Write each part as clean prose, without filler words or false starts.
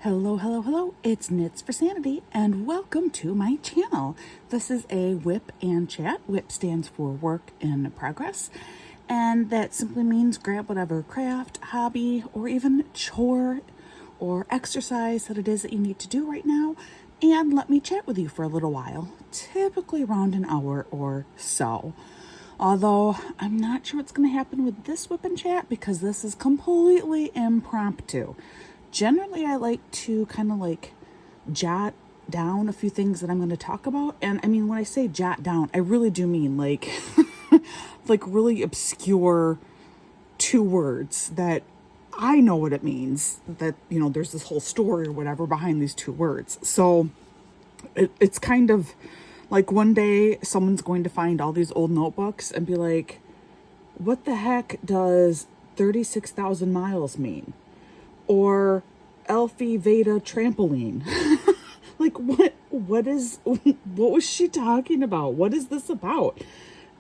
Hello, hello, hello. It's Knits for Sanity and welcome to my channel. This is a WIP and chat. WIP stands for work in progress, and that simply means grab whatever craft, hobby, or even chore or exercise that it is that you need to do right now and let me chat with you for a little while, typically around an hour or so. Although I'm not sure what's going to happen with this WIP and chat because this is completely impromptu. Generally, I like to kind of jot down a few things that I'm going to talk about. And I mean, when I say jot down, I really do mean like really obscure 2 words that I know what it means, that, you know, there's this whole story or whatever behind these 2 words. So it's kind of like one day someone's going to find all these old notebooks and be like, what the heck does 36,000 miles mean? Or Alfie Veda trampoline. Like what was she talking about? What is this about?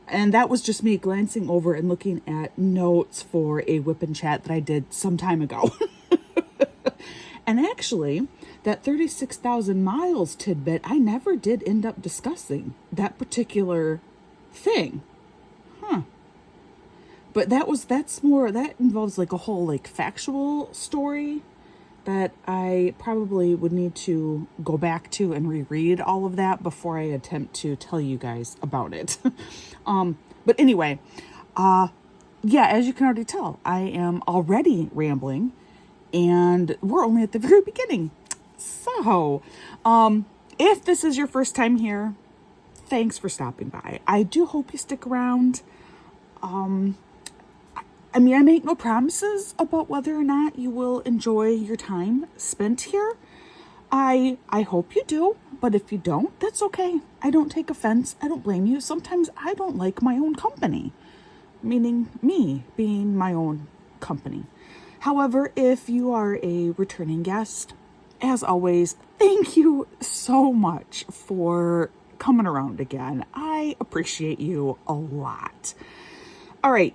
And that was just me glancing over and looking at notes for a WIP and chat that I did some time ago. And actually, that 36,000 miles tidbit, I never did end up discussing that particular thing. But that involves like a whole like factual story that I probably would need to go back to and reread all of that before I attempt to tell you guys about it. But anyway, yeah, as you can already tell, I am already rambling and we're only at the very beginning. So, if this is your first time here, thanks for stopping by. I do hope you stick around. I mean, I make no promises about whether or not you will enjoy your time spent here. I hope you do, but if you don't, that's okay. I don't take offense. I don't blame you. Sometimes I don't like my own company, meaning me being my own company. However, if you are a returning guest, as always, thank you so much for coming around again. I appreciate you a lot. All right,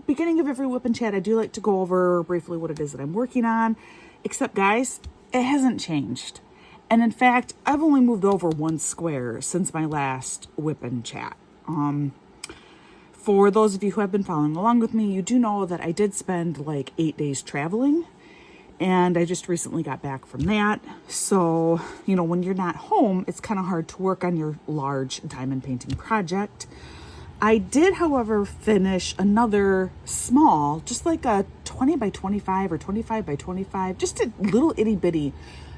beginning of every WIP and chat, I do like to go over briefly what it is that I'm working on, except guys, it hasn't changed. And in fact, I've only moved over 1 square since my last WIP and chat. For those of you who have been following along with me, you do know that I did spend like 8 days traveling, and I just recently got back from that. So, you know, when you're not home, it's kind of hard to work on your large diamond painting project. I did, however, finish another small, just like a 20 by 25 or 25 by 25, just a little itty bitty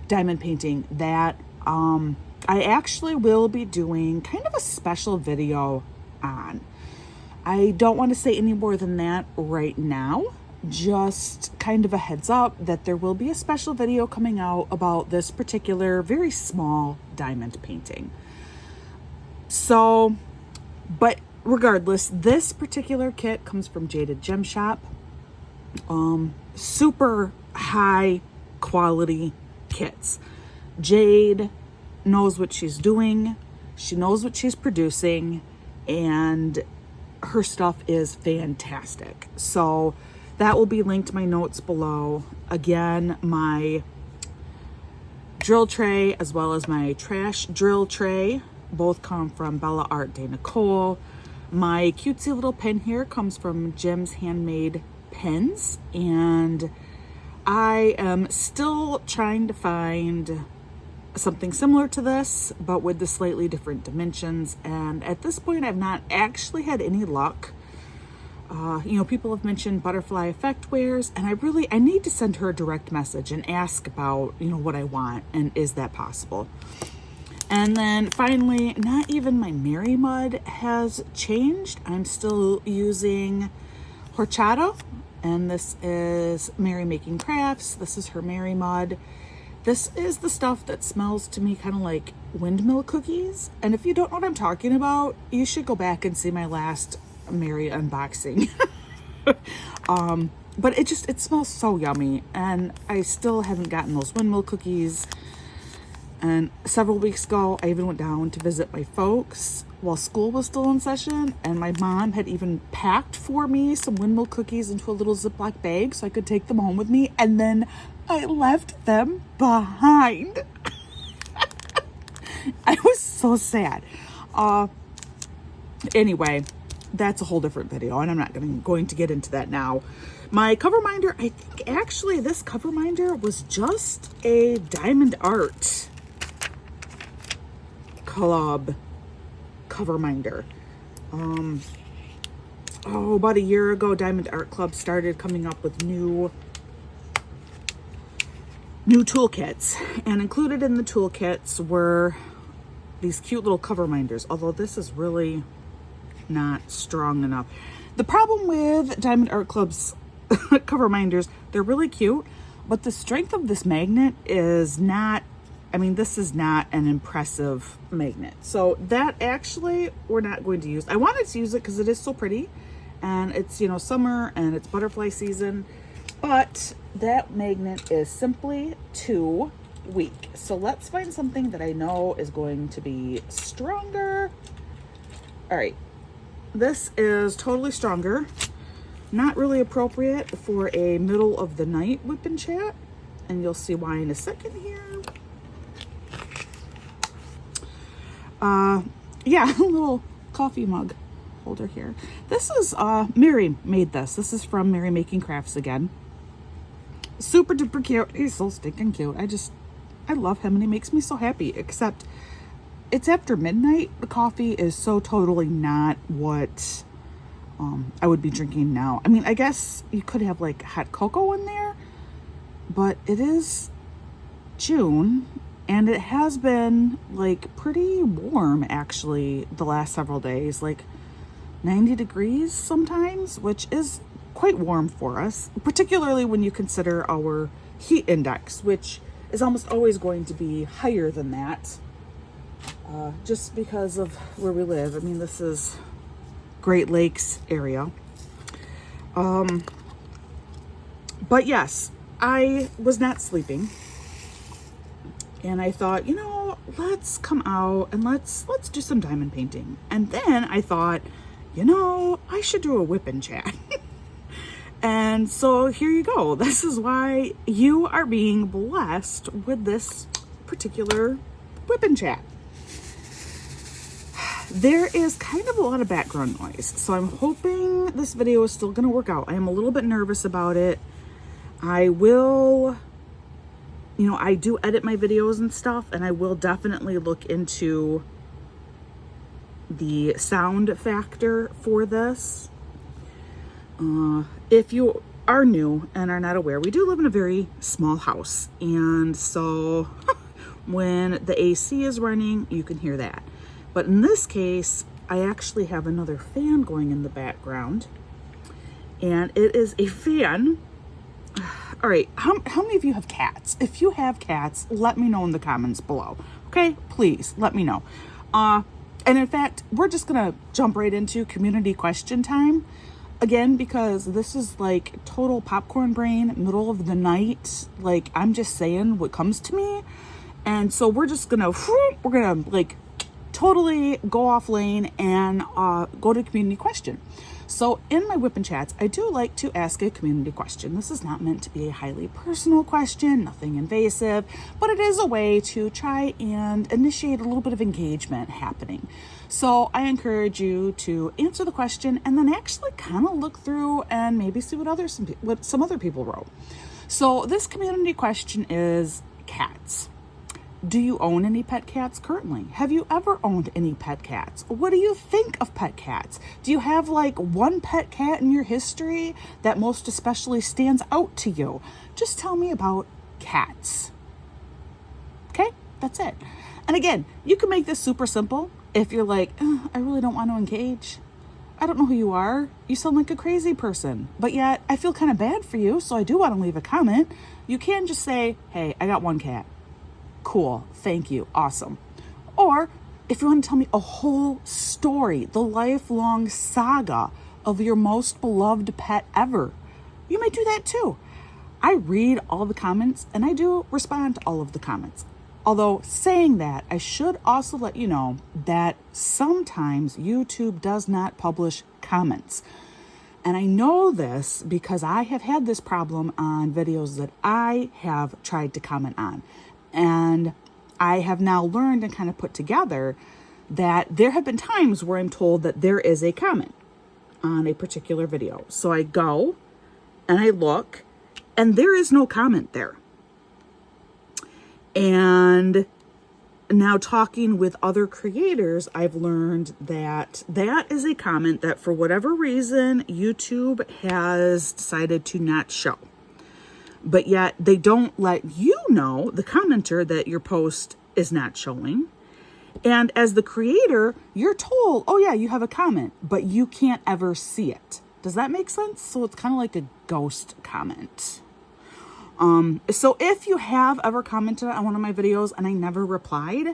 diamond painting that I actually will be doing kind of a special video on. I don't want to say any more than that right now, just kind of a heads up that there will be a special video coming out about this particular very small diamond painting. So, but regardless, this particular kit comes from Jaded Gem Shop. Super high quality kits. Jade knows what she's doing. She knows what she's producing, and her stuff is fantastic. So that will be linked in my notes below. Again, my drill tray as well as my trash drill tray both come from Bella Art de Nicole. My cutesy little pen here comes from Jim's Handmade Pens, and I am still trying to find something similar to this, but with the slightly different dimensions. And at this point, I've not actually had any luck. You know, people have mentioned butterfly effect wares, and I need to send her a direct message and ask about, you know, what I want and is that possible. And then finally, not even my Mary Mud has changed. I'm still using horchata, and this is Mary Making Crafts. This is her Mary Mud. This is the stuff that smells to me kind of like windmill cookies. And if you don't know what I'm talking about, you should go back and see my last Mary unboxing. But it smells so yummy, and I still haven't gotten those windmill cookies. And several weeks ago, I even went down to visit my folks while school was still in session. And my mom had even packed for me some windmill cookies into a little Ziploc bag so I could take them home with me. And then I left them behind. I was so sad. Anyway, that's a whole different video, and I'm not going to get into that now. My cover minder, I think actually this cover minder was just a Diamond Art Club cover minder. About a year ago, Diamond Art Club started coming up with new toolkits, and included in the toolkits were these cute little cover minders, although this is really not strong enough. The problem with Diamond Art Club's cover minders, they're really cute, but the strength of this magnet is not, this is not an impressive magnet. So that actually we're not going to use. I wanted to use it because it is so pretty, and it's, summer and it's butterfly season, but that magnet is simply too weak. So let's find something that I know is going to be stronger. All right, this is totally stronger. Not really appropriate for a middle of the night WIP Chat, and you'll see why in a second here. Yeah, a little coffee mug holder here. This is Mary made this. This is from Mary Making Crafts again. Super duper cute. He's so stinking cute. I love him, and he makes me so happy, except it's after midnight. The coffee is so totally not what I would be drinking now. I guess you could have like hot cocoa in there, but it is June, and it has been like pretty warm actually the last several days, like 90 degrees sometimes, which is quite warm for us, particularly when you consider our heat index, which is almost always going to be higher than that, just because of where we live. This is Great Lakes area. But yes, I was not sleeping, and I thought, let's come out and let's do some diamond painting. And then I thought, I should do a WIP Chat. And so here you go. This is why you are being blessed with this particular WIP Chat. There is kind of a lot of background noise, so I'm hoping this video is still going to work out. I am a little bit nervous about it. I will, I do edit my videos and stuff, and I will definitely look into the sound factor for this. If you are new and are not aware, we do live in a very small house, and so when the AC is running, you can hear that. But in this case, I actually have another fan going in the background, and it is a fan. All right, how many of you have cats? If you have cats, let me know in the comments below. Okay, please let me know. And in fact, we're just gonna jump right into community question time. Again, because this is like total popcorn brain, middle of the night. Like, I'm just saying what comes to me. And so we're gonna like totally go off lane and go to community question. So in my WIP Chats, I do like to ask a community question. This is not meant to be a highly personal question, nothing invasive, but it is a way to try and initiate a little bit of engagement happening. So I encourage you to answer the question and then actually kind of look through and maybe see what some other people wrote. So this community question is cats. Do you own any pet cats currently? Have you ever owned any pet cats? What do you think of pet cats? Do you have like one pet cat in your history that most especially stands out to you? Just tell me about cats. Okay, that's it. And again, you can make this super simple. If you're like, I really don't want to engage. I don't know who you are. You sound like a crazy person, but yet I feel kind of bad for you, so I do want to leave a comment. You can just say, hey, I got one cat. Cool, thank you, awesome. Or if you want to tell me a whole story, the lifelong saga of your most beloved pet ever, you may do that too. I read all the comments and I do respond to all of the comments. Although saying that, I should also let you know that sometimes YouTube does not publish comments. And I know this because I have had this problem on videos that I have tried to comment on. And I have now learned and kind of put together that there have been times where I'm told that there is a comment on a particular video. So I go and I look and there is no comment there. And now talking with other creators, I've learned that that is a comment that for whatever reason, YouTube has decided to not show. But yet they don't let you know, the commenter, that your post is not showing. And as the creator, you're told, oh yeah, you have a comment, but you can't ever see it. Does that make sense? So it's kind of like a ghost comment. So if you have ever commented on one of my videos and I never replied,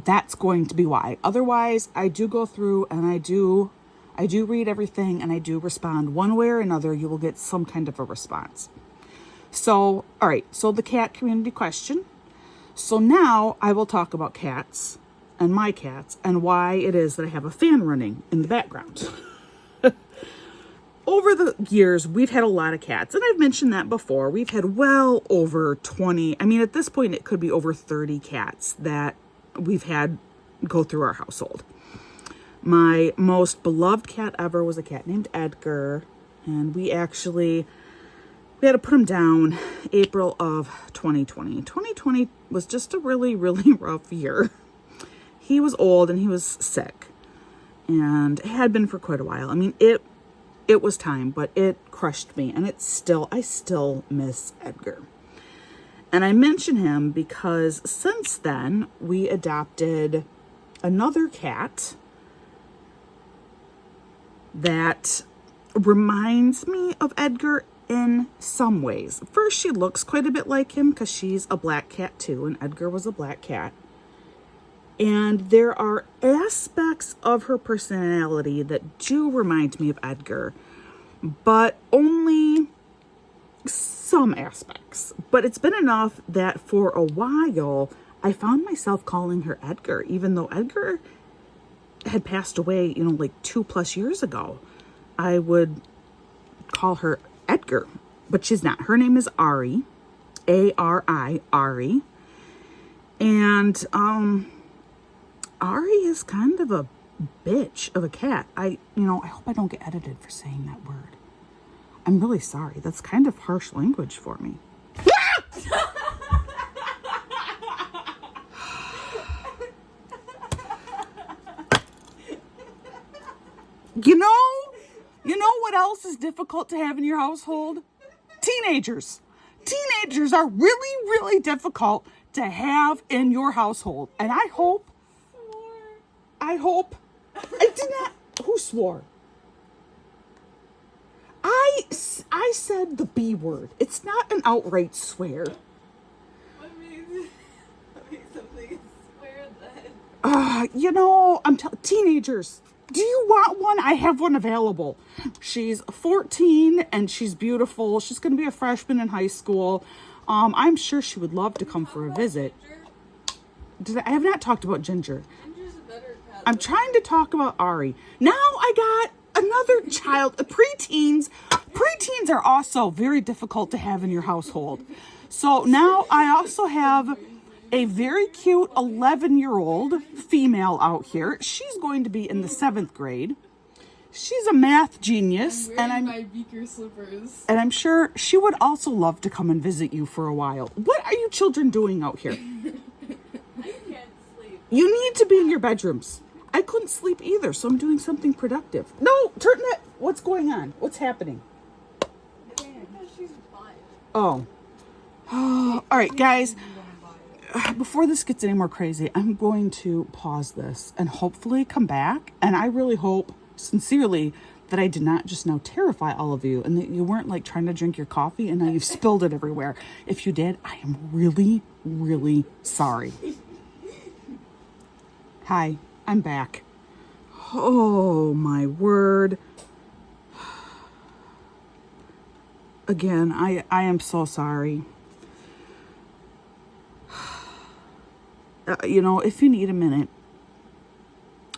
that's going to be why. Otherwise, I do go through and I do read everything and I do respond. One way or another, you will get some kind of a response. So, all right. So the cat community question. So now I will talk about cats and my cats and why it is that I have a fan running in the background. Over the years, we've had a lot of cats, and I've mentioned that before. We've had well over 20. I mean, at this point, it could be over 30 cats that we've had go through our household. My most beloved cat ever was a cat named Edgar, and we had to put him down April of 2020. 2020 was just a really, really rough year. He was old and he was sick, and it had been for quite a while. I mean, it was time, but it crushed me, and I still miss Edgar. And I mention him because since then we adopted another cat that reminds me of Edgar in some ways. First, she looks quite a bit like him because she's a black cat too, and Edgar was a black cat. And there are aspects of her personality that do remind me of Edgar, but only some aspects. But it's been enough that for a while, I found myself calling her Edgar, even though Edgar had passed away, like 2+ years ago. I would call her Edgar, but she's not. Her name is Ari, A-R-I, Ari. And, Ari is kind of a bitch of a cat. I hope I don't get edited for saying that word. I'm really sorry. That's kind of harsh language for me. You know what else is difficult to have in your household? Teenagers. Teenagers are really, really difficult to have in your household. And I hope I did not. Who swore? I said the B word. It's not an outright swear. What makes something swear then? I'm teenagers. Do you want one? I have one available. She's 14 and she's beautiful. She's going to be a freshman in high school. I'm sure she would love to come for a visit. I have not talked about Ginger. Ginger's a better cat. I'm trying to talk about Ari. Now I got another child. Preteens are also very difficult to have in your household. So now I also have a very cute 11-year-old female out here. She's going to be in the 7th grade. She's a math genius, I'm wearing my beaker slippers. And I'm sure she would also love to come and visit you for a while. What are you children doing out here? I can't sleep. You need to be in your bedrooms. I couldn't sleep either, so I'm doing something productive. No, turn that. What's going on? What's happening? She's fine. Oh. All right, guys. Before this gets any more crazy, I'm going to pause this and hopefully come back. And I really hope, sincerely, that I did not just now terrify all of you and that you weren't like trying to drink your coffee and now you've spilled it everywhere. If you did, I am really, really sorry. Hi, I'm back. Oh, my word. Again, I am so sorry. if you need a minute,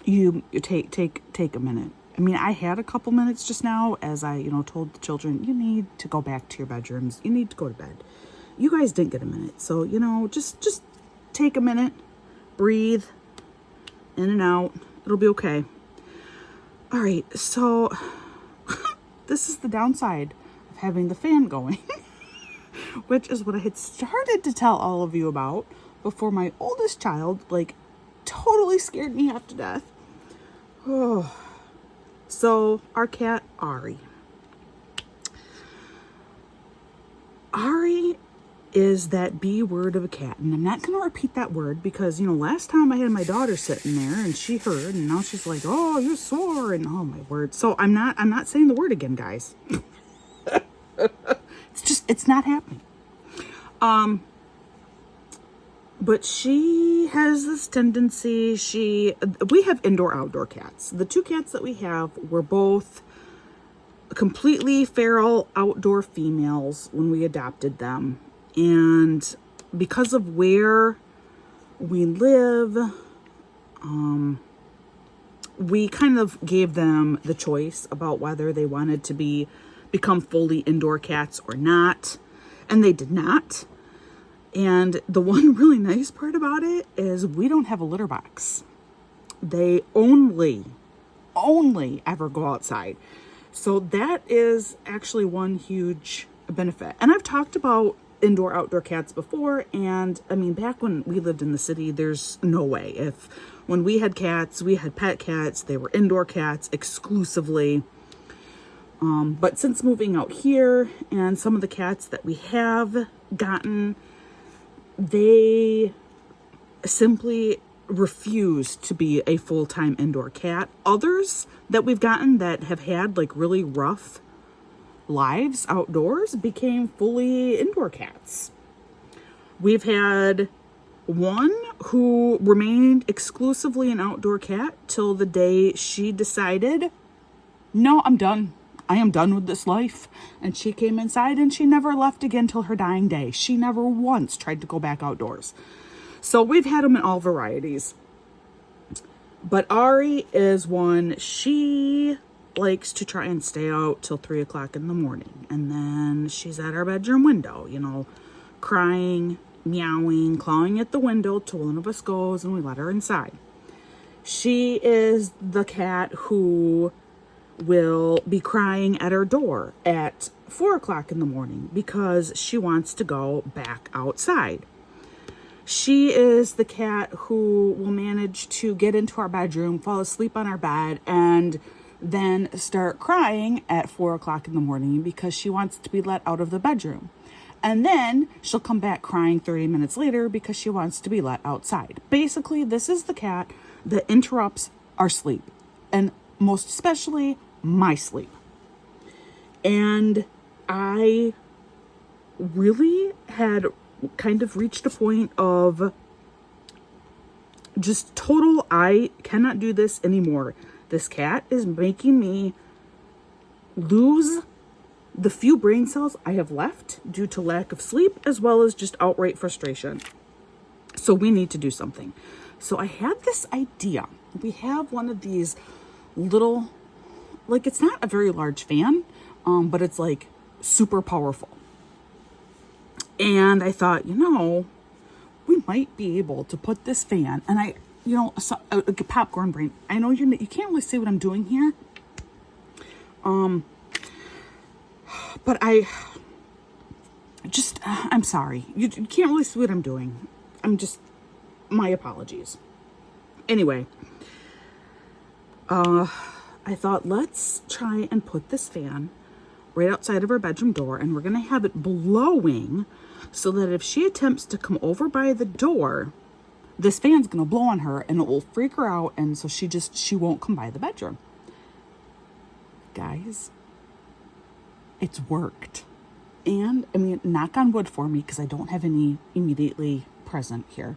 you take a minute. I mean, I had a couple minutes just now as I, told the children, you need to go back to your bedrooms. You need to go to bed. You guys didn't get a minute. So, just take a minute, breathe in and out. It'll be okay. All right. So this is the downside of having the fan going, which is what I had started to tell all of you about before my oldest child, totally scared me half to death. Oh. So our cat, Ari. Ari is that B word of a cat. And I'm not going to repeat that word because, last time I had my daughter sitting there and she heard, and now she's like, oh, you're sore. And oh my word. So I'm not saying the word again, guys. It's not happening. But she has this tendency, we have indoor-outdoor cats. The two cats that we have were both completely feral outdoor females when we adopted them. And because of where we live, we kind of gave them the choice about whether they wanted to become fully indoor cats or not. And they did not. And the one really nice part about it is we don't have a litter box. They only ever go outside. So that is actually one huge benefit. And I've talked about indoor-outdoor cats before. And I mean, back when we lived in the city, there's no way. When we had cats, we had pet cats. They were indoor cats exclusively. But since moving out here and some of the cats that we have gotten, they simply refuse to be a full-time indoor cat. Others that we've gotten that have had really rough lives outdoors became fully indoor cats. We've had one who remained exclusively an outdoor cat till the day she decided, no, I'm done. I am done with this life. And she came inside and she never left again till her dying day. She never once tried to go back outdoors. So we've had them in all varieties. But Ari is one, she likes to try and stay out till 3 o'clock in the morning. And then she's at our bedroom window, crying, meowing, clawing at the window till one of us goes and we let her inside. She is the cat who will be crying at her door at 4 o'clock in the morning because she wants to go back outside. She is the cat who will manage to get into our bedroom, fall asleep on our bed, and then start crying at 4 o'clock in the morning because she wants to be let out of the bedroom. And then she'll come back crying 30 minutes later because she wants to be let outside. Basically, this is the cat that interrupts our sleep, and most especially my sleep. And I really had kind of reached a point of just total, I cannot do this anymore. This cat is making me lose the few brain cells I have left due to lack of sleep, as well as just outright frustration. So we need to do something. So I had this idea. We have one of these little, it's not a very large fan, but it's super powerful. And I thought, we might be able to put this fan, and popcorn brain. I know you can't really see what I'm doing here. But I'm sorry. You can't really see what I'm doing. My apologies. Anyway, I thought, let's try and put this fan right outside of our bedroom door, and we're going to have it blowing so that if she attempts to come over by the door, this fan's going to blow on her and it will freak her out, and so she won't come by the bedroom. Guys, it's worked. And I mean, knock on wood for me because I don't have any immediately present here.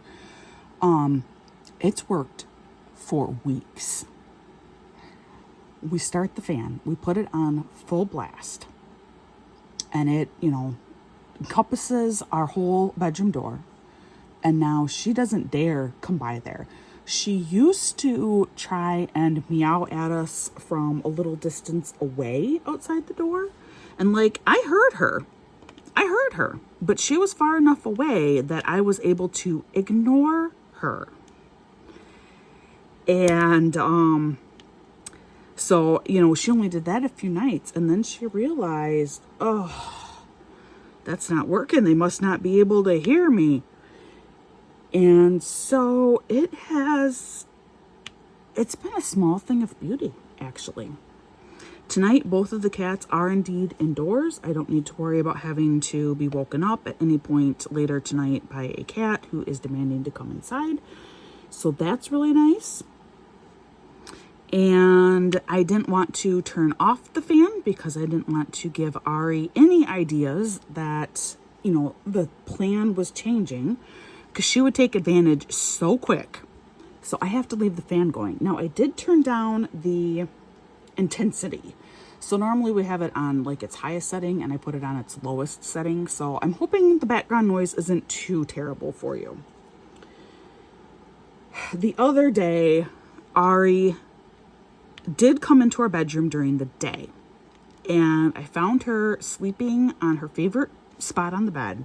It's worked for weeks. We start the fan, we put it on full blast, and it, encompasses our whole bedroom door. and now she doesn't dare come by there. She used to try and meow at us from a little distance away outside the door. And like, I heard her, but she was far enough away that I was able to ignore her. And, so, you know, she only did that a few nights, and then she realized, oh, that's not working. They must not be able to hear me. And so it's been a small thing of beauty, actually. Tonight, both of the cats are indeed indoors. I don't need to worry about having to be woken up at any point later tonight by a cat who is demanding to come inside. So that's really nice. And I didn't want to turn off the fan because I didn't want to give Ari any ideas that, you know, the plan was changing, because she would take advantage so quick. So I have to leave the fan going. Now, I did turn down the intensity. So normally we have it on like its highest setting, and I put it on its lowest setting. So I'm hoping the background noise isn't too terrible for you. The other day, Ari did come into our bedroom during the day, and I found her sleeping on her favorite spot on the bed.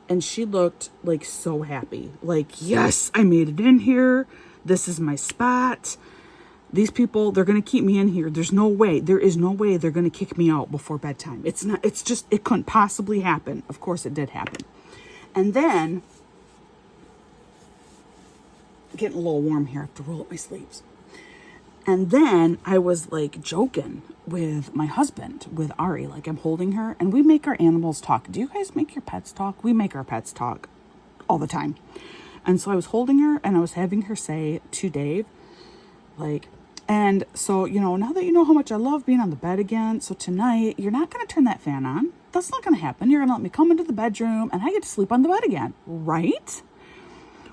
And she looked like so happy. Like, yes, I made it in here. This is my spot. These people, they're going to keep me in here. There is no way they're going to kick me out before bedtime. It couldn't possibly happen. Of course it did happen. And then, getting a little warm here. I have to roll up my sleeves. And then I was like joking with my husband, with Ari, like I'm holding her, and we make our animals talk. Do you guys make your pets talk? We make our pets talk all the time. And so I was holding her, and I was having her say to Dave, like, and so, you know, now that you know how much I love being on the bed again, so tonight you're not going to turn that fan on. That's not going to happen. You're going to let me come into the bedroom, and I get to sleep on the bed again, right?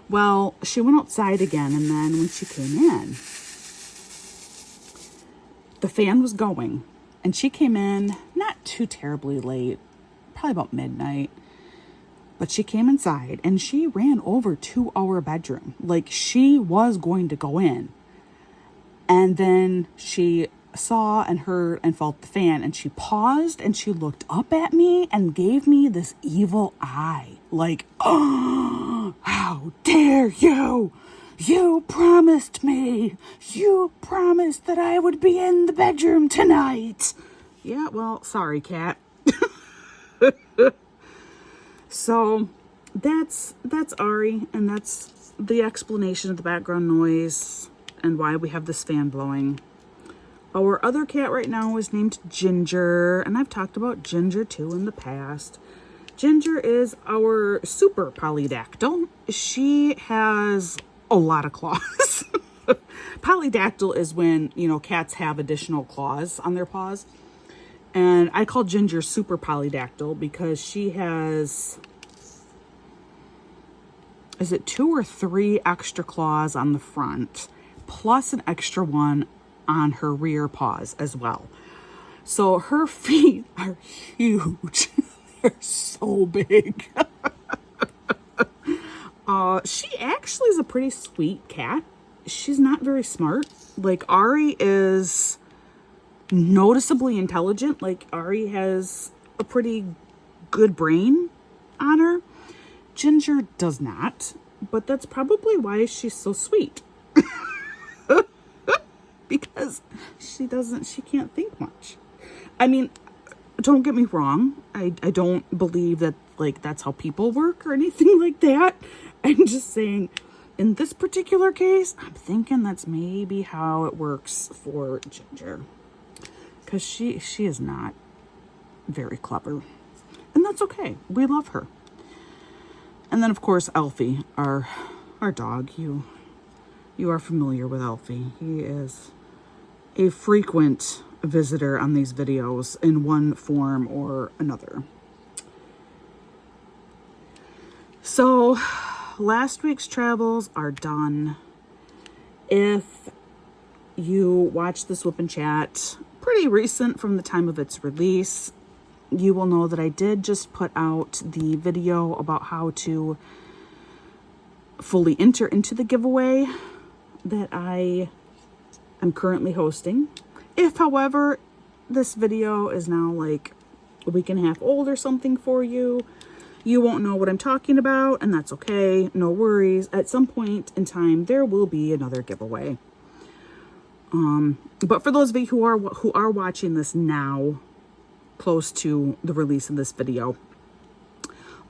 Well, she went outside again, and then when she came in, the fan was going, and she came in not too terribly late, probably about midnight, but she came inside and she ran over to our bedroom like she was going to go in. And then she saw and heard and felt the fan, and she paused and she looked up at me and gave me this evil eye, like, oh, how dare you! You promised me. You promised that I would be in the bedroom tonight. Yeah, well, sorry, cat. So that's Ari, and that's the explanation of the background noise and why we have this fan blowing. Our other cat right now is named Ginger, and I've talked about Ginger too in the past. Ginger is our super polydactyl. She has a lot of claws. Polydactyl is when, you know, cats have additional claws on their paws. And I call Ginger super polydactyl because she has, is it 2 or 3 extra claws on the front, plus an extra one on her rear paws as well. So her feet are huge. They're so big. She actually is a pretty sweet cat. She's not very smart. Like, Ari is noticeably intelligent. Like, Ari has a pretty good brain on her. Ginger does not, but that's probably why she's so sweet. Because she can't think much. I mean, don't get me wrong. I don't believe that, like, that's how people work or anything like that. I'm just saying, in this particular case, I'm thinking that's maybe how it works for Ginger. Because she is not very clever. And that's okay. We love her. And then, of course, Elfie, our dog. You are familiar with Elfie. He is a frequent visitor on these videos in one form or another. So, last week's travels are done. If you watched this WIP Chat, pretty recent from the time of its release, you will know that I did just put out the video about how to fully enter into the giveaway that I am currently hosting. If, however, this video is now like a week and a half old or something for you, you won't know what I'm talking about, and that's okay. No worries. At some point in time, there will be another giveaway. But for those of you who are watching this now, close to the release of this video,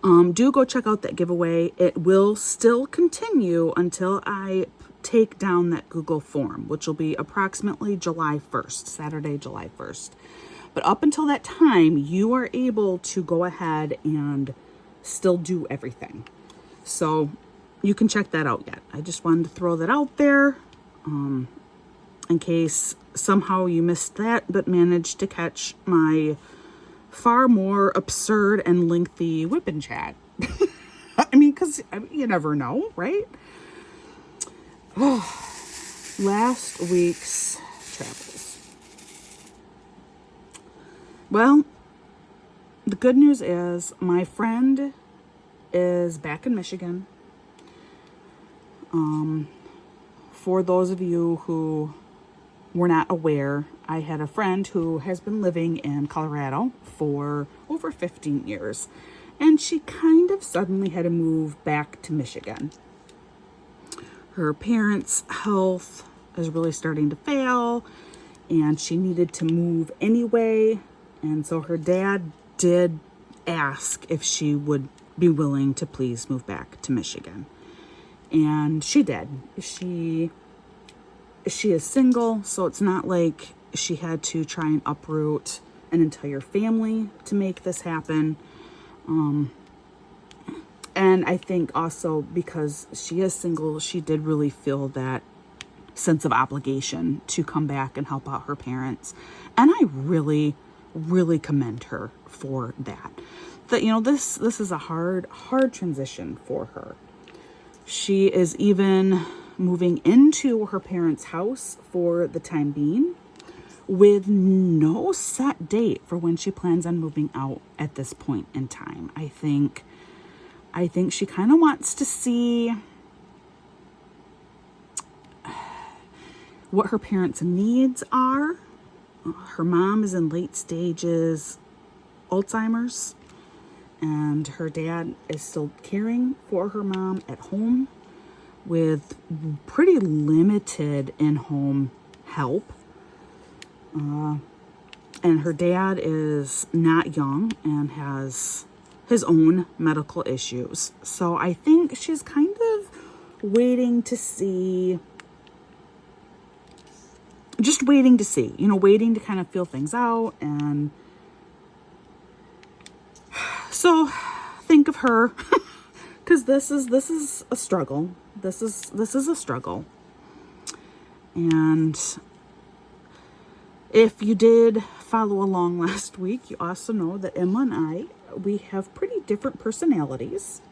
do go check out that giveaway. It will still continue until I take down that Google form, which will be approximately July 1st, Saturday, July 1st. But up until that time, you are able to go ahead and still do everything. So you can check that out yet. I just wanted to throw that out there in case somehow you missed that, but managed to catch my far more absurd and lengthy WIP Chat. I mean, because you never know, right? Last week's travels. Well, the good news is my friend is back in Michigan. For those of you who were not aware, I had a friend who has been living in Colorado for over 15 years, and she kind of suddenly had to move back to Michigan. Her parents' health is really starting to fail, and she needed to move anyway, and so her dad did ask if she would be willing to please move back to Michigan. And she did. She is single, so it's not like she had to try and uproot an entire family to make this happen. And I think also because she is single, she did really feel that sense of obligation to come back and help out her parents. And I really, really commend her for that. That, this is a hard transition for her. She is even moving into her parents' house for the time being, with no set date for when she plans on moving out at this point in time. I think she kind of wants to see what her parents' needs are. Her mom is in late stages Alzheimer's, and her dad is still caring for her mom at home with pretty limited in-home help. And her dad is not young and has his own medical issues. So I think she's kind of waiting to see, waiting to kind of feel things out. And so think of her, because this is a struggle. This is a struggle. And if you did follow along last week, you also know that Emma and we have pretty different personalities.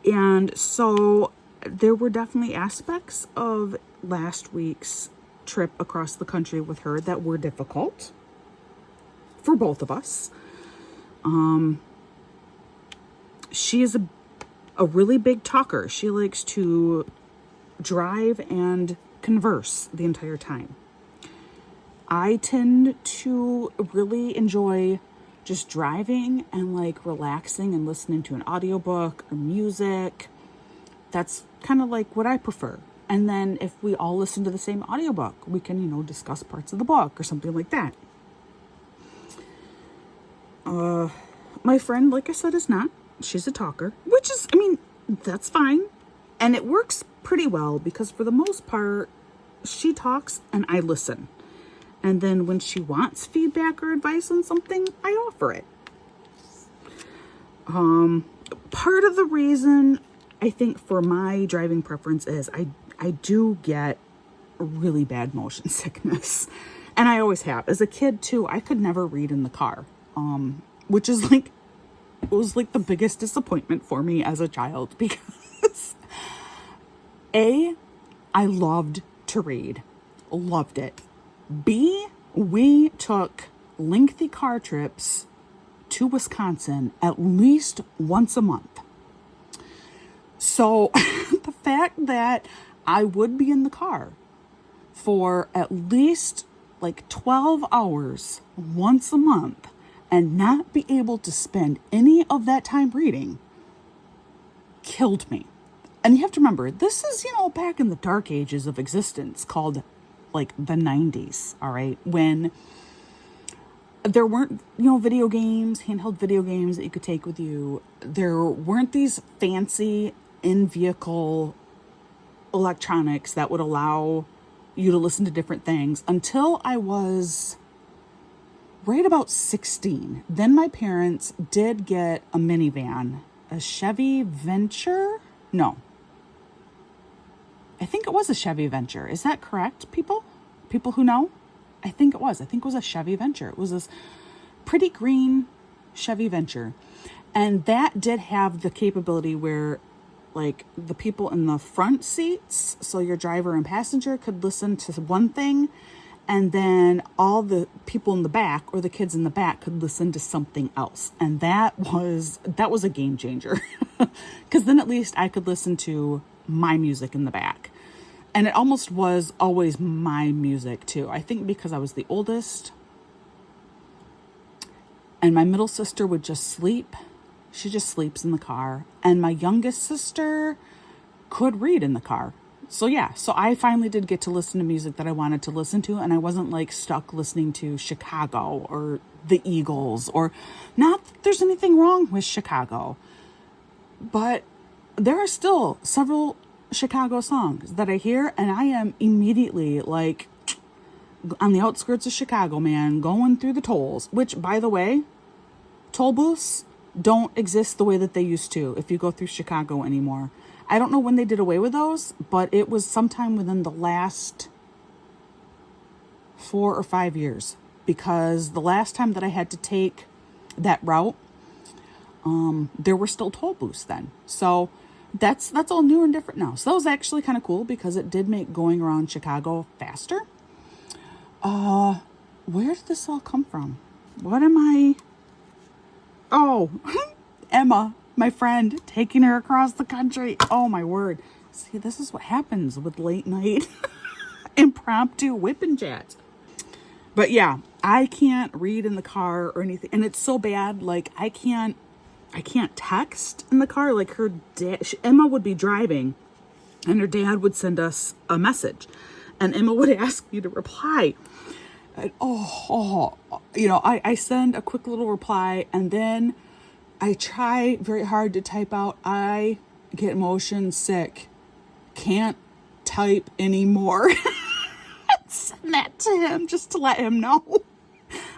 And so there were definitely aspects of last week's trip across the country with her that were difficult for both of us. She is a really big talker. She likes to drive and converse the entire time. I tend to really enjoy just driving and like relaxing and listening to an audiobook or music. That's kind of like what I prefer. And then if we all listen to the same audiobook, we can, discuss parts of the book or something like that. My friend, like I said, is not. She's a talker, which is, that's fine. And it works pretty well because for the most part, she talks and I listen. And then when she wants feedback or advice on something, I offer it. Part of the reason I think for my driving preference is I do get really bad motion sickness. And I always have. As a kid too, I could never read in the car. Which is it was like the biggest disappointment for me as a child because A, I loved to read. Loved it. B, we took lengthy car trips to Wisconsin at least once a month. So the fact that I would be in the car for at least like 12 hours once a month and not be able to spend any of that time reading killed me. And you have to remember, this is, back in the dark ages of existence called like the 90s, all right? When there weren't, video games, handheld video games that you could take with you. There weren't these fancy in-vehicle electronics that would allow you to listen to different things until I was right about 16. Then my parents did get a minivan, a Chevy Venture. No, I think it was a Chevy Venture. Is that correct, people? People who know? I think it was a Chevy Venture. It was this pretty green Chevy Venture. And that did have the capability where like the people in the front seats, so your driver and passenger, could listen to one thing, and then all the people in the back or the kids in the back could listen to something else. And that was a game changer. Because then at least I could listen to my music in the back. And it almost was always my music too. I think because I was the oldest and my middle sister would just sleep. She just sleeps in the car. And my youngest sister could read in the car. So I finally did get to listen to music that I wanted to listen to. And I wasn't like stuck listening to Chicago or the Eagles, or not that there's anything wrong with Chicago. But there are still several Chicago songs that I hear and I am immediately like on the outskirts of Chicago, man, going through the tolls, which, by the way, toll booths don't exist the way that they used to if you go through Chicago anymore. I don't know when they did away with those, but it was sometime within the last 4 or 5 years, because the last time that I had to take that route, there were still toll booths then. So that's all new and different now. So that was actually kind of cool because it did make going around Chicago faster. Where did this all come from? What am I? Oh, Emma, my friend, taking her across the country. Oh my word. See, this is what happens with late night impromptu WIP Chat. But yeah, I can't read in the car or anything. And it's so bad. Like I can't text in the car. Like her dad, Emma would be driving and her dad would send us a message and Emma would ask me to reply. And I send a quick little reply and then I try very hard to type out, I get motion sick, can't type anymore. Send that to him just to let him know.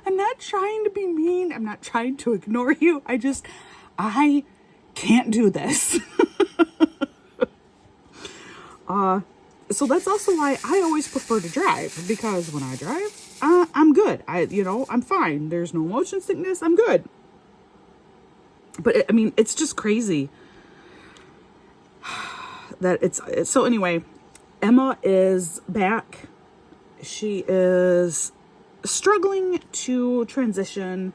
I'm not trying to be mean. I'm not trying to ignore you. I can't do this. So that's also why I always prefer to drive, because when I drive, I'm good. I'm fine. There's no motion sickness. I'm good. But it's just crazy that it's so anyway, Emma is back. She is struggling to transition.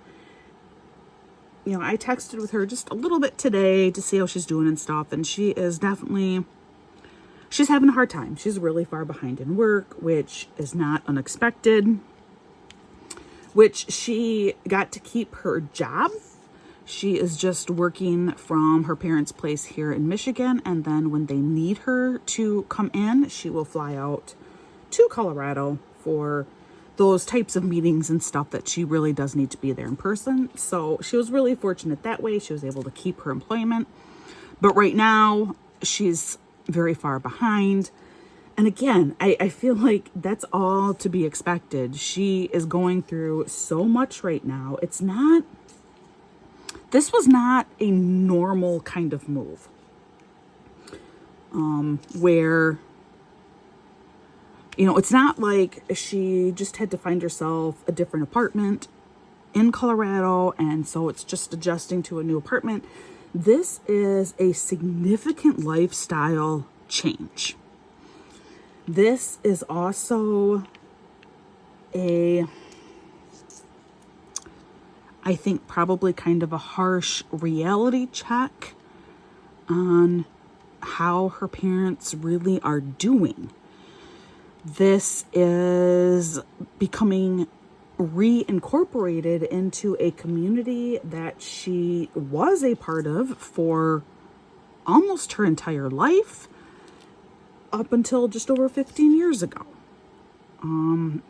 I texted with her just a little bit today to see how she's doing and stuff. And she's having a hard time. She's really far behind in work, which is not unexpected, which she got to keep her job. She is just working from her parents' place here in Michigan. And then when they need her to come in, she will fly out to Colorado for those types of meetings and stuff that she really does need to be there in person. So she was really fortunate that way. She was able to keep her employment. But right now, she's very far behind. And again, I feel like that's all to be expected. She is going through so much right now. This was not a normal kind of move. Where, it's not like she just had to find herself a different apartment in Colorado, and so it's just adjusting to a new apartment. This is a significant lifestyle change. This is also I think probably kind of a harsh reality check on how her parents really are doing. This is becoming reincorporated into a community that she was a part of for almost her entire life, up until just over 15 years ago.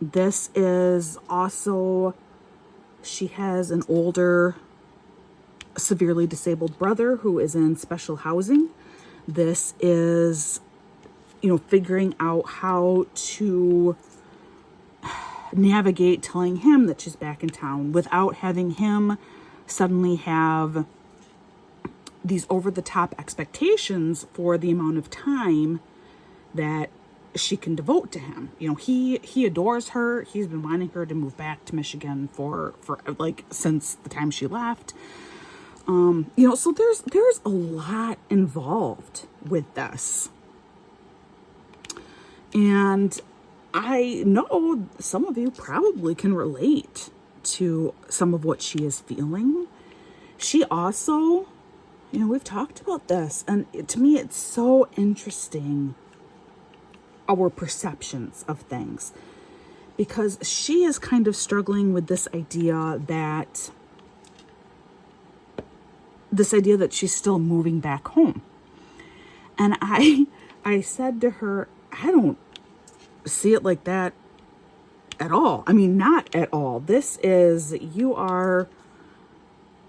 This is also, she has an older, severely disabled brother who is in special housing. This is, figuring out how to navigate telling him that she's back in town without having him suddenly have these over-the-top expectations for the amount of time that she can devote to him. He adores her. He's been wanting her to move back to Michigan for like since the time she left. So there's a lot involved with this. And I know some of you probably can relate to some of what she is feeling. She also, we've talked about this, and to me it's so interesting, our perceptions of things, because she is kind of struggling with this idea that she's still moving back home. And I said to her, I don't see it like that at all. I mean, not at all. This is, you are,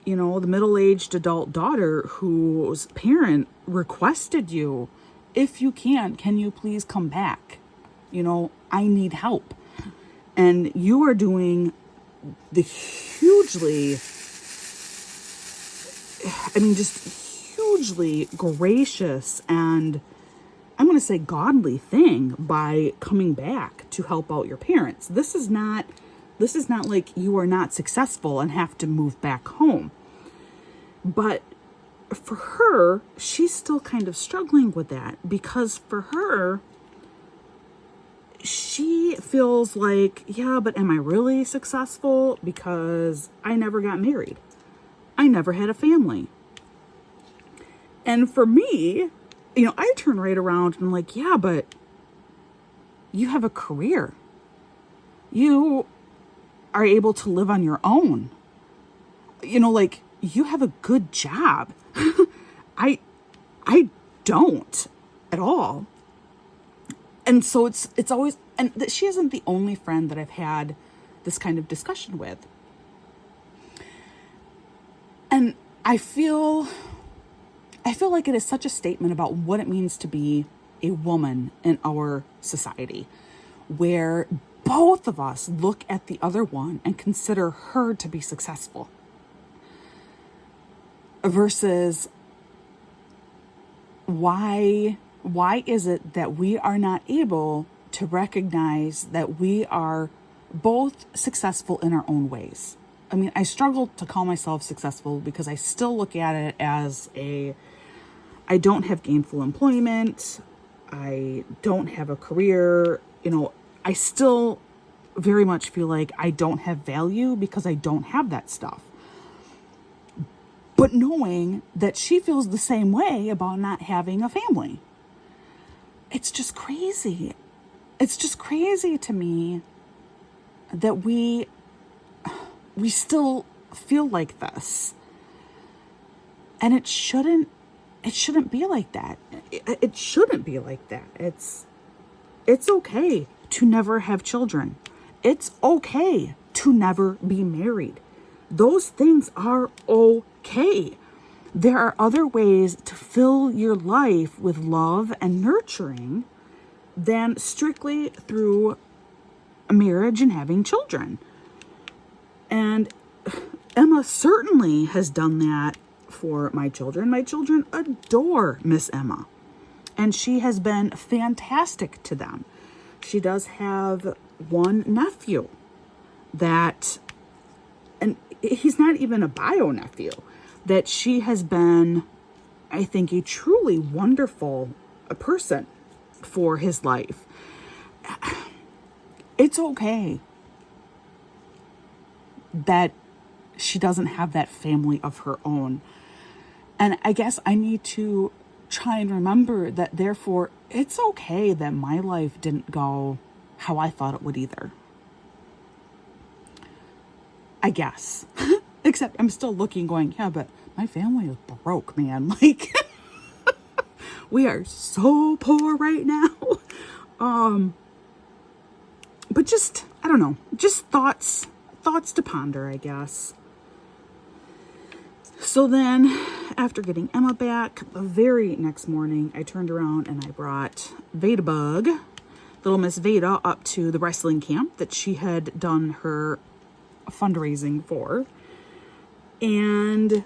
the middle-aged adult daughter whose parent requested you, if you can you please come back? I need help. And you are doing the hugely gracious and, I'm going to say, godly thing by coming back to help out your parents. This is not like you are not successful and have to move back home. But for her, she's still kind of struggling with that, because for her, she feels like, yeah, but am I really successful? Because I never got married. I never had a family. And for me, I turn right around and I'm like, yeah, but you have a career. You are able to live on your own. You have a good job. I don't at all. And so it's always, and she isn't the only friend that I've had this kind of discussion with. And I feel like it is such a statement about what it means to be a woman in our society, where both of us look at the other one and consider her to be successful, versus why is it that we are not able to recognize that we are both successful in our own ways? I mean, I struggle to call myself successful because I still look at it as I don't have gainful employment. I don't have a career. I still very much feel like I don't have value because I don't have that stuff. But knowing that she feels the same way about not having a family, it's just crazy. It's just crazy to me that we still feel like this. And it shouldn't be like that. It shouldn't be like that. It's okay to never have children. It's okay to never be married. Those things are okay. There are other ways to fill your life with love and nurturing than strictly through a marriage and having children. And Emma certainly has done that for my children. My children adore Miss Emma, and she has been fantastic to them. She does have one nephew that, and he's not even a bio nephew, that she has been, I think, a truly wonderful person for his life. It's okay that she doesn't have that family of her own. And I guess I need to try and remember that, therefore, it's okay that my life didn't go how I thought it would either. I guess. Except I'm still looking going, yeah, but my family is broke, man. Like, we are so poor right now. But just, I don't know, just thoughts to ponder, I guess. So then, after getting Emma back, the very next morning, I turned around and I brought Veda Bug, little Miss Veda, up to the wrestling camp that she had done her fundraising for. And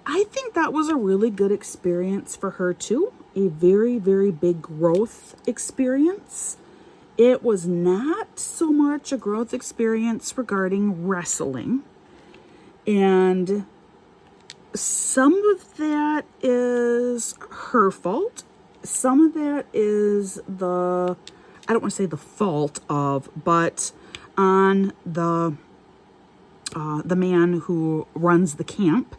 I think that was a really good experience for her too. A very, very big growth experience. It was not so much a growth experience regarding wrestling. And some of that is her fault. Some of that is I don't want to say the fault of, but on the man who runs the camp.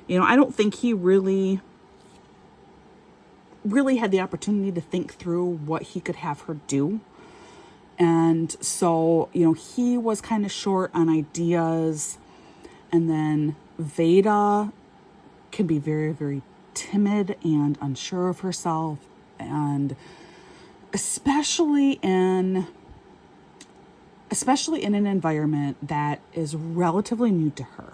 I don't think he really had the opportunity to think through what he could have her do. And so, he was kind of short on ideas. And then Veda can be very, very timid and unsure of herself. And especially in an environment that is relatively new to her.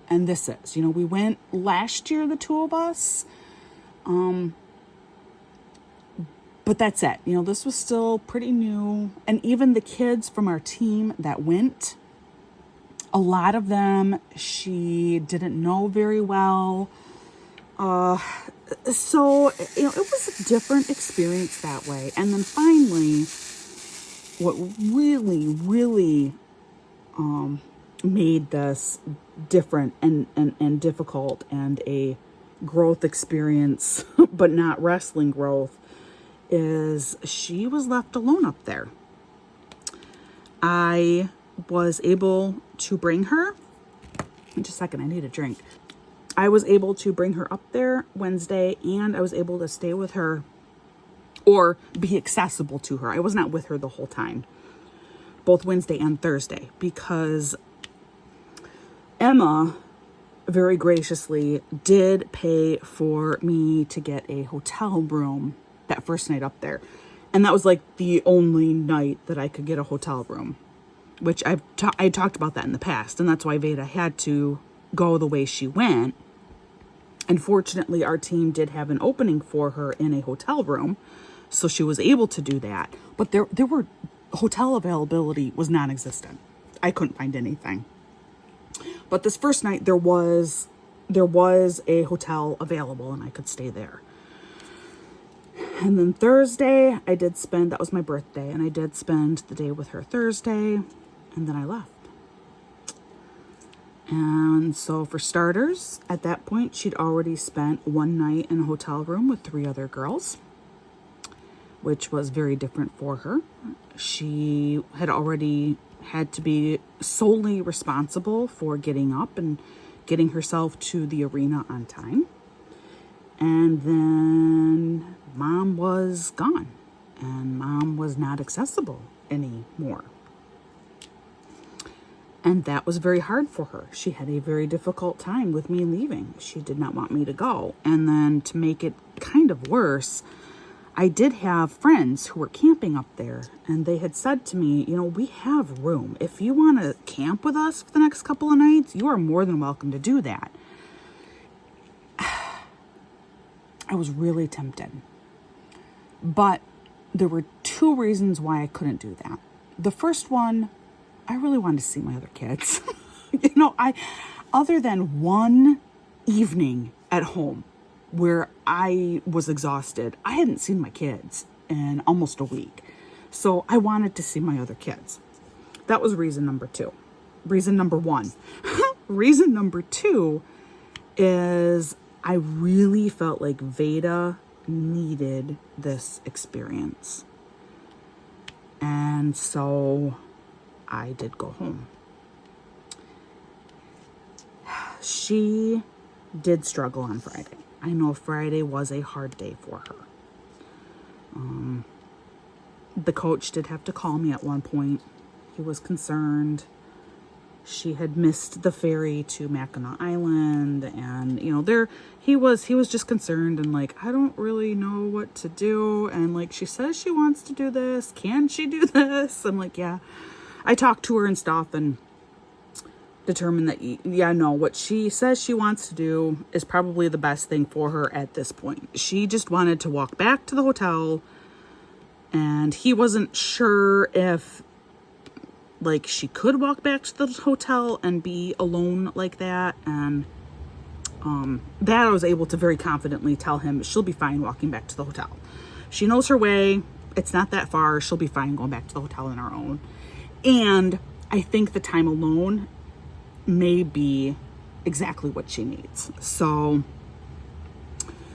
And this is, we went last year, the two of us. But that's it. This was still pretty new. And even the kids from our team that went, a lot of them she didn't know very well. So, it was a different experience that way. And then finally, what really, really made this different and difficult and a growth experience, but not wrestling growth, is she was left alone up there. I was able to bring her. Just a second, I need a drink. I was able to bring her up there Wednesday, and I was able to stay with her or be accessible to her. I was not with her the whole time, both Wednesday and Thursday, because Emma very graciously did pay for me to get a hotel room that first night up there. And that was like the only night that I could get a hotel room, which I talked about that in the past. And that's why Veda had to go the way she went. And fortunately, our team did have an opening for her in a hotel room, so she was able to do that. But there were hotel availability was non-existent. I couldn't find anything. But this first night there was a hotel available, and I could stay there. And then Thursday, that was my birthday, and I did spend the day with her Thursday, and then I left. And so for starters, at that point, she'd already spent one night in a hotel room with 3 other girls, which was very different for her. She had already had to be solely responsible for getting up and getting herself to the arena on time. And then Mom was gone, and Mom was not accessible anymore. And that was very hard for her. She had a very difficult time with me leaving. She did not want me to go. And then to make it kind of worse, I did have friends who were camping up there, and they had said to me, we have room. If you want to camp with us for the next couple of nights, you are more than welcome to do that. I was really tempted. But there were 2 reasons why I couldn't do that. The first one, I really wanted to see my other kids. Other than one evening at home where I was exhausted, I hadn't seen my kids in almost a week. So I wanted to see my other kids. That was reason number 2. Reason number 1. Reason number 2 is I really felt like Veda needed this experience. And so I did go home. She did struggle on Friday. I know Friday was a hard day for her. The coach did have to call me at one point. He was concerned. She had missed the ferry to Mackinac Island, and he was just concerned and like, I don't really know what to do, and like, she says she wants to do this. Can she do this? I'm like, yeah. I talked to her and stuff and determined that what she says she wants to do is probably the best thing for her at this point. She just wanted to walk back to the hotel, and he wasn't sure if like she could walk back to the hotel and be alone like that. And that I was able to very confidently tell him she'll be fine walking back to the hotel. She knows her way. It's not that far. She'll be fine going back to the hotel on her own. And I think the time alone may be exactly what she needs. So,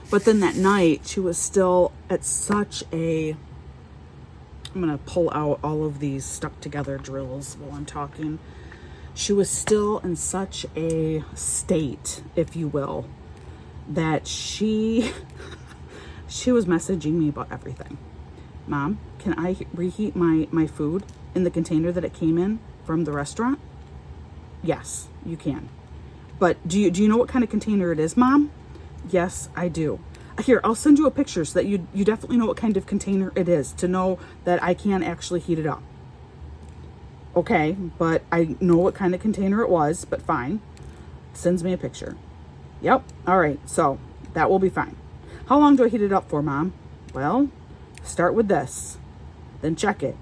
but then that night she was still at such a, I'm going to pull out all of these stuck together drills while I'm talking. She was still in such a state, if you will, that she was messaging me about everything. Mom, can I reheat my food in the container that it came in from the restaurant? Yes, you can. But do you know what kind of container it is, Mom? Yes, I do. Here, I'll send you a picture so that you definitely know what kind of container it is, to know that I can actually heat it up. Okay, but I know what kind of container it was, but fine. Sends me a picture. Yep, all right, so that will be fine. How long do I heat it up for, Mom? Well, start with this, then check it.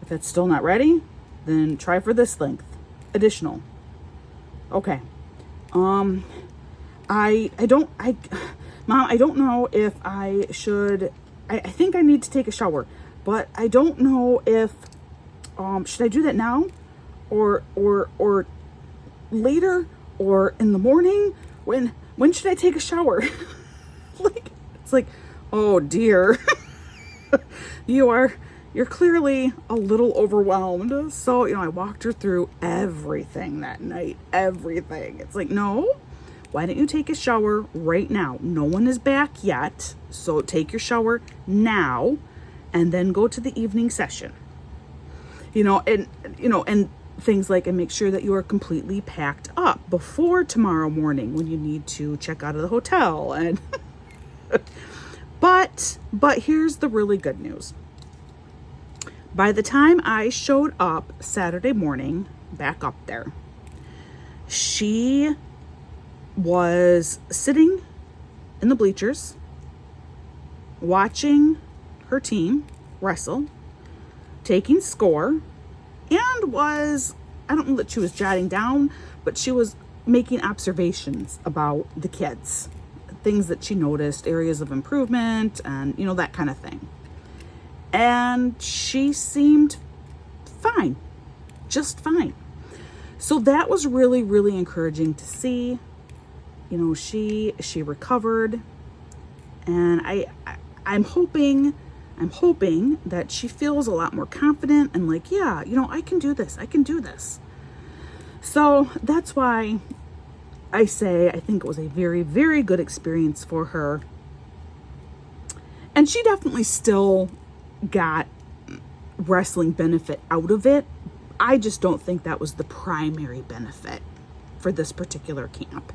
If it's still not ready, then try for this length, additional. Okay. Mom, I don't know if I should, I think I need to take a shower, but I don't know if, should I do that now or later or in the morning? When should I take a shower? It's like, oh dear, you're clearly a little overwhelmed. So, I walked her through everything that night, everything. It's like, no, why don't you take a shower right now? No one is back yet. So take your shower now and then go to the evening session. And things like, and make sure that you are completely packed up before tomorrow morning when you need to check out of the hotel. And but here's the really good news. By the time I showed up Saturday morning back up there, she was sitting in the bleachers watching her team wrestle, taking score, and I don't know that she was jotting down, but she was making observations about the kids, things that she noticed, areas of improvement, and that kind of thing. And she seemed fine, just fine. So that was really, really encouraging to see. She recovered, and I'm hoping that she feels a lot more confident and like, yeah, I can do this. So that's why I say I think it was a very, very good experience for her. And she definitely still got wrestling benefit out of it. I just don't think that was the primary benefit for this particular camp.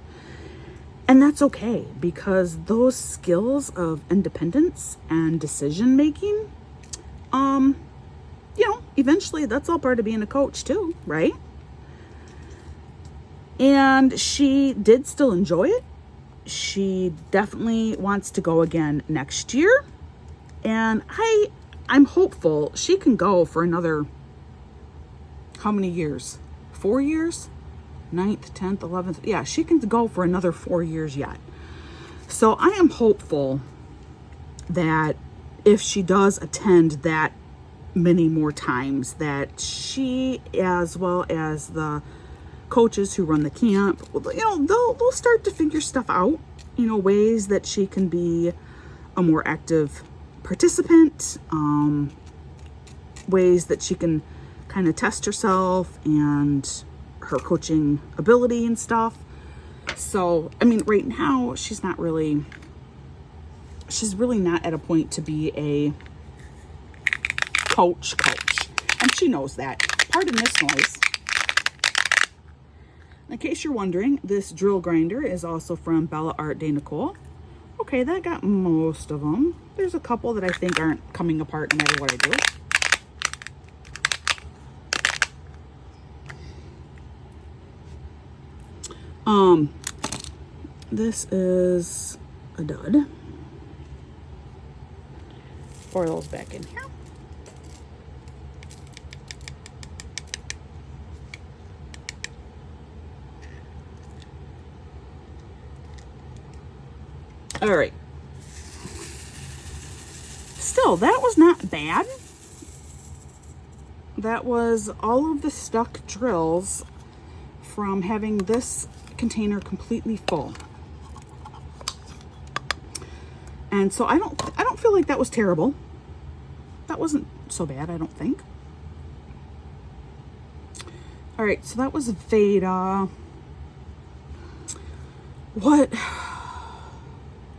And that's okay, because those skills of independence and decision making, eventually that's all part of being a coach too, right? And she did still enjoy it. She definitely wants to go again next year. And I'm hopeful she can go for another, how many years? 4 years? 9th, 10th, 11th. Yeah, she can go for another 4 years yet. So I am hopeful that if she does attend that many more times, that she, as well as the coaches who run the camp, they'll start to figure stuff out, ways that she can be a more active participant, ways that she can kind of test herself and her coaching ability and stuff. So, right now she's not really she's really not at a point to be a coach. And she knows that. Pardon this noise. In case you're wondering, this drill grinder is also from Bella Art de Nicole. Okay, that got most of them. There's a couple that I think aren't coming apart no matter what I do. This is a dud. Pour those back in here. All right. Still, that was not bad. That was all of the stuck drills from having this container completely full. And so I don't feel like that was terrible. That wasn't so bad, I don't think. All right, so that was Veda. What?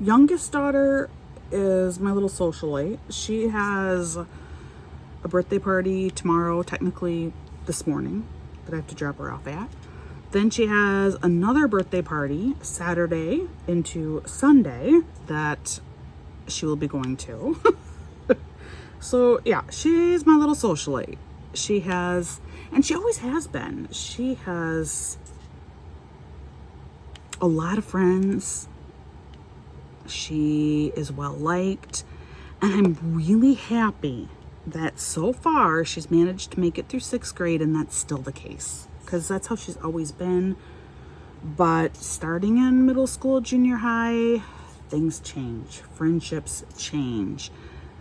Youngest daughter is my little socialite. She has a birthday party tomorrow, technically this morning, that I have to drop her off at. Then she has another birthday party Saturday into Sunday that she will be going to. So yeah, she's my little socialite. She has, and she always has been, she has a lot of friends. She is well liked, and I'm really happy that so far she's managed to make it through 6th grade, and that's still the case, because that's how she's always been. But starting in middle school, junior high, things change, friendships change,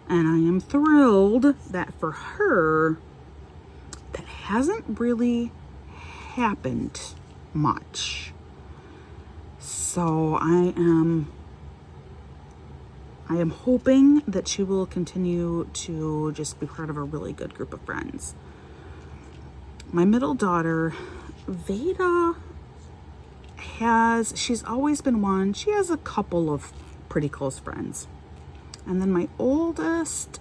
and I am thrilled that for her that hasn't really happened much. So I am hoping that she will continue to just be part of a really good group of friends. My middle daughter, Veda, she's always been one. She has a couple of pretty close friends. And then my oldest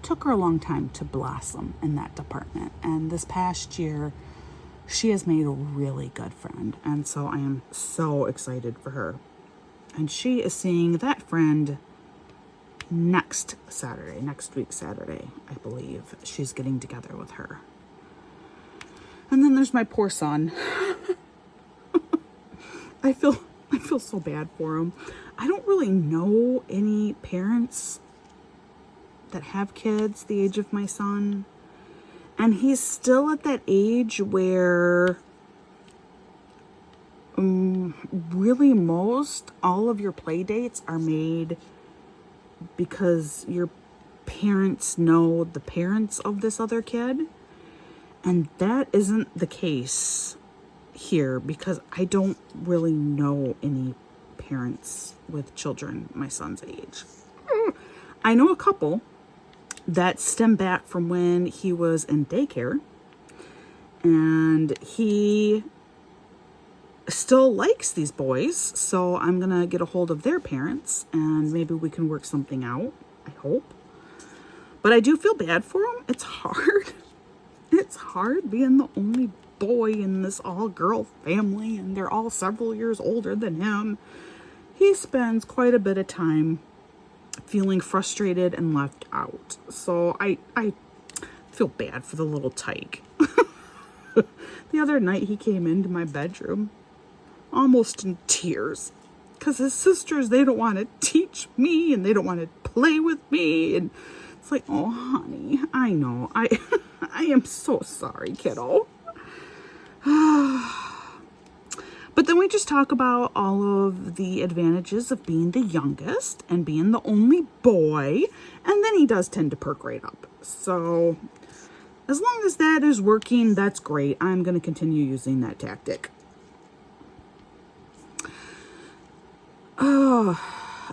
took her a long time to blossom in that department. And this past year, she has made a really good friend. And so I am so excited for her. And she is seeing that friend next week Saturday, I believe. She's getting together with her. And then there's my poor son. I feel so bad for him. I don't really know any parents that have kids the age of my son. And he's still at that age where really most all of your play dates are made because your parents know the parents of this other kid. And that isn't the case here, because I don't really know any parents with children my son's age. I know a couple that stem back from when he was in daycare, and he still likes these boys, so I'm gonna get a hold of their parents and maybe we can work something out, I hope. But I do feel bad for him. It's hard. It's hard being the only boy in this all-girl family, and they're all several years older than him. He spends quite a bit of time feeling frustrated and left out. So I feel bad for the little tyke. The other night he came into my bedroom almost in tears because his sisters, they don't want to teach me and they don't want to play with me. And it's like, oh, honey, I know. I am so sorry, kiddo. But then we just talk about all of the advantages of being the youngest and being the only boy. And then he does tend to perk right up. So as long as that is working, that's great. I'm going to continue using that tactic.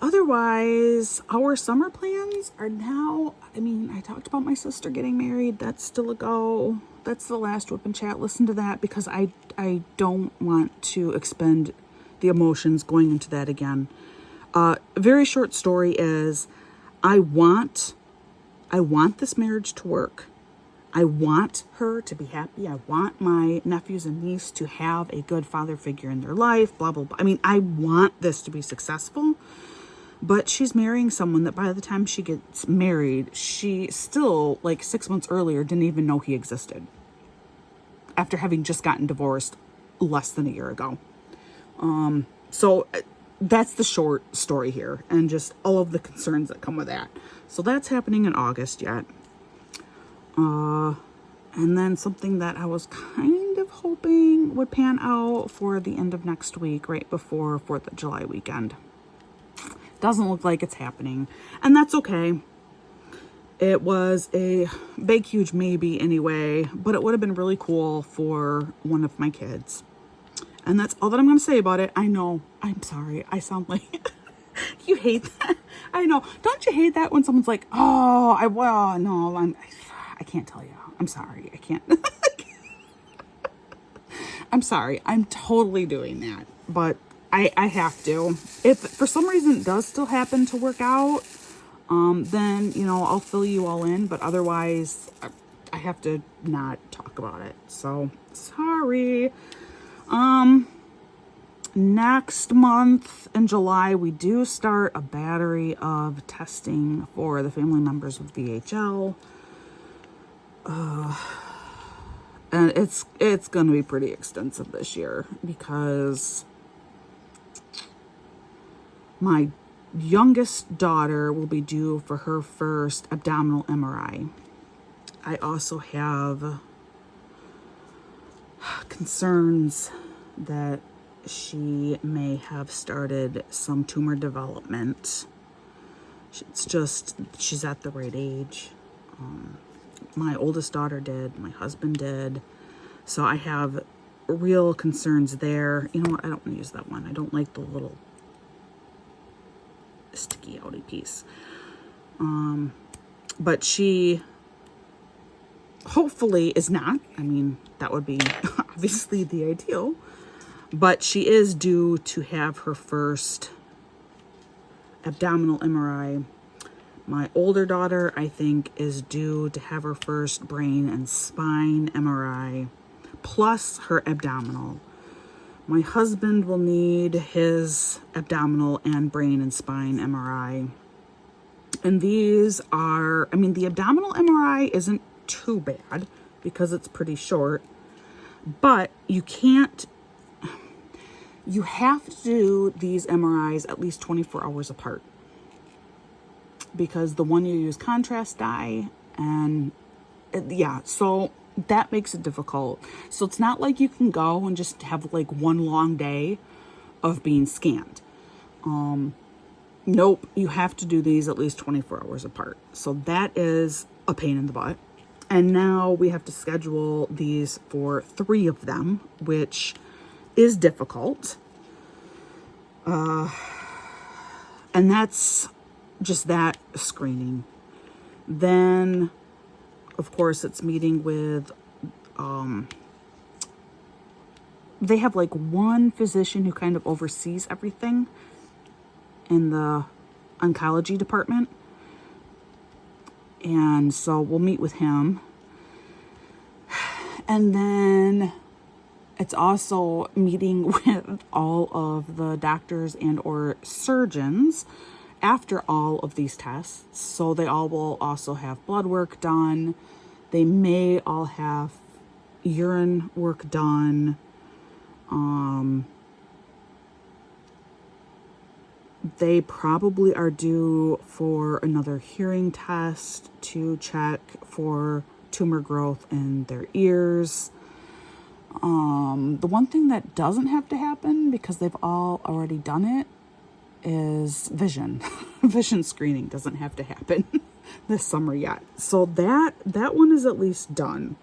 Otherwise, our summer plans are now, I talked about my sister getting married. That's still a go. That's the last WIP Chat. Listen to that, because I don't want to expend the emotions going into that again. Very short story is I want this marriage to work. I want her to be happy. I want my nephews and niece to have a good father figure in their life, blah, blah, blah. I mean, I want this to be successful, but she's marrying someone that by the time she gets married, she still, like 6 months earlier, didn't even know he existed after having just gotten divorced less than a year ago. So that's the short story here, and just all of the concerns that come with that. So that's happening in August yet. And then something that I was kind of hoping would pan out for the end of next week, right before 4th of July weekend. Doesn't look like it's happening, and that's okay. It was a big, huge maybe anyway, but it would have been really cool for one of my kids. And that's all that I'm going to say about it. I know, I'm sorry, I sound like you hate that. I know. Don't you hate that when someone's like, oh, I can't tell you. I'm sorry. I can't. I'm sorry. I'm totally doing that. But I have to. If for some reason it does still happen to work out, then, I'll fill you all in. But otherwise, I have to not talk about it. So, sorry. Next month in July, we do start a battery of testing for the family members with VHL. And it's going to be pretty extensive this year because my youngest daughter will be due for her first abdominal MRI. I also have concerns that she may have started some tumor development. It's just, she's at the right age. My oldest daughter did, my husband did. So I have real concerns there. You know what? I don't want to use that one. I don't like the little sticky outy piece. But she hopefully is not. I mean, that would be obviously the ideal. But she is due to have her first abdominal MRI. My older daughter, I think, is due to have her first brain and spine MRI, plus her abdominal. My husband will need his abdominal and brain and spine MRI. And these are, I mean, the abdominal MRI isn't too bad because it's pretty short, but you have to do these MRIs at least 24 hours apart. Because the one you use contrast dye, and so that makes it difficult. So it's not like you can go and just have like one long day of being scanned. Nope, you have to do these at least 24 hours apart. So that is a pain in the butt. And now we have to schedule these for 3 of them, which is difficult. And that's just that screening. Then, of course, it's meeting with, they have like one physician who kind of oversees everything in the oncology department. And so we'll meet with him. And then it's also meeting with all of the doctors and or surgeons after all of these tests. So they all will also have blood work done. They may all have urine work done. They probably are due for another hearing test to check for tumor growth in their ears. The one thing that doesn't have to happen because they've all already done it is vision. Vision screening doesn't have to happen this summer yet. So that one is at least done.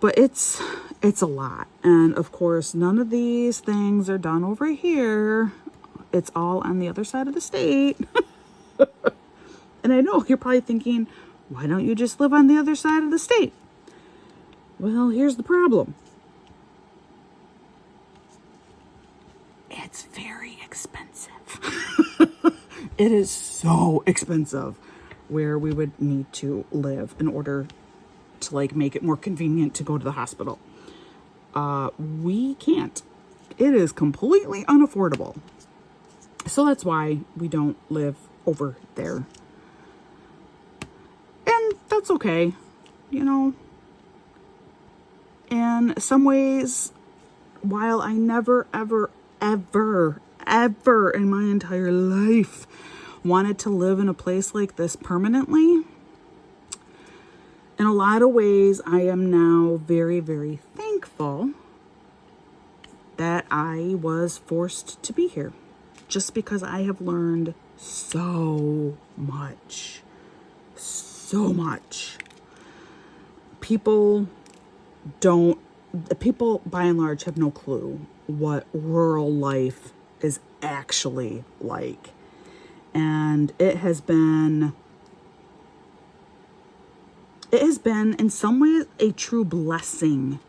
But it's a lot. And of course, none of these things are done over here. It's all on the other side of the state. And I know you're probably thinking, why don't you just live on the other side of the state? Well, here's the problem. it's very expensive. It is so expensive where we would need to live in order to like make it more convenient to go to the hospital. We can't. It is completely unaffordable. So that's why we don't live over there. And that's okay, you know. In some ways, while I never, ever, ever, ever in my entire life wanted to live in a place like this permanently, in a lot of ways, I am now very, very thankful that I was forced to be here. Just because I have learned so much. So much. People by and large have no clue what rural life is actually like. And it has been in some ways a true blessing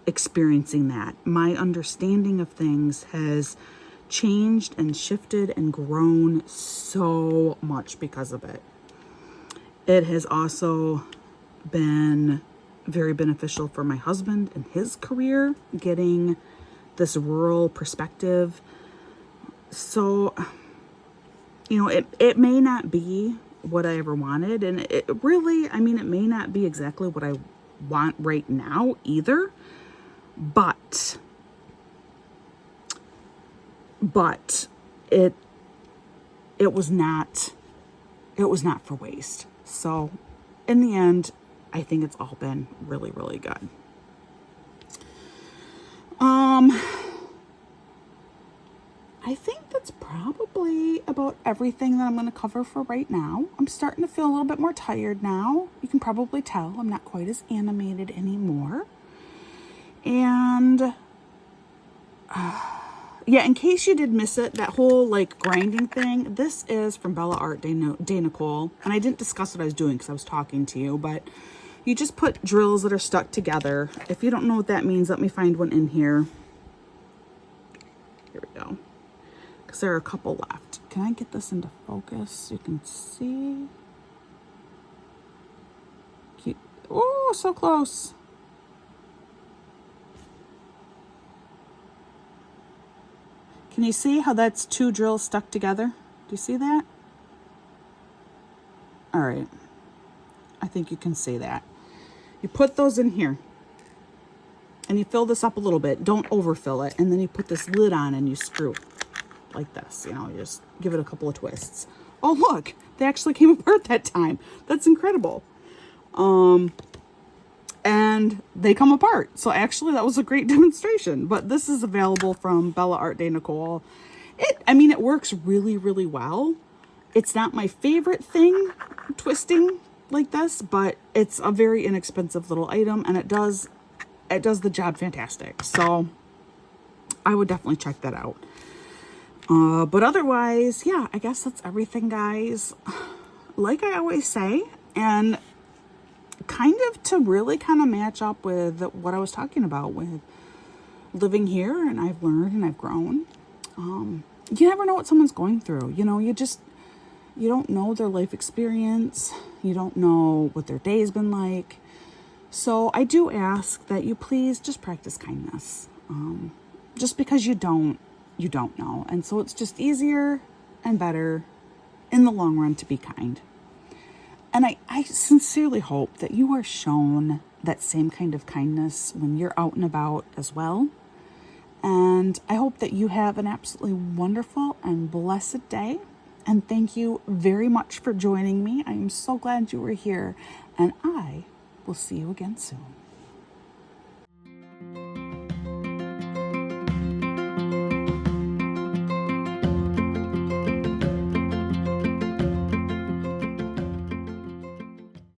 experiencing that. My understanding of things has changed and shifted and grown so much because of it. It has also been very beneficial for my husband and his career, getting this rural perspective. So, you know, it may not be what I ever wanted, and it really, I mean, it may not be exactly what I want right now either, but it was not for waste. So in the end, I think it's all been really, really good. I think that's probably about everything that I'm going to cover for right now. I'm starting to feel a little bit more tired now. You can probably tell I'm not quite as animated anymore. And yeah, in case you did miss it, that whole like grinding thing, this is from Bella Art de Nicole. And I didn't discuss what I was doing because I was talking to you, but you just put drills that are stuck together. If you don't know what that means, let me find one in here. Here we go. Because there are a couple left. Can I get this into focus so you can see? Oh, so close. Can you see how that's two drills stuck together? Do you see that? All right. I think you can see that. You put those in here. And you fill this up a little bit. Don't overfill it. And then you put this lid on and you screw like this. You know, you just give it a couple of twists. Oh, look. They actually came apart that time. That's incredible. And they come apart. So actually that was a great demonstration. But this is available from Bella Art de Nicole. It works really, really well. It's not my favorite thing, twisting like this, but it's a very inexpensive little item, and it does the job fantastic. So I would definitely check that out. But otherwise, yeah, I guess that's everything, guys. Like I always say, and kind of match up with what I was talking about with living here, and I've learned and I've grown. You never know what someone's going through. You know, you don't know their life experience. You don't know what their day's been like. So I do ask that you please just practice kindness. Just because you don't know. And so it's just easier and better in the long run to be kind. And I sincerely hope that you are shown that same kind of kindness when you're out and about as well. And I hope that you have an absolutely wonderful and blessed day. And thank you very much for joining me. I am so glad you were here. And I will see you again soon.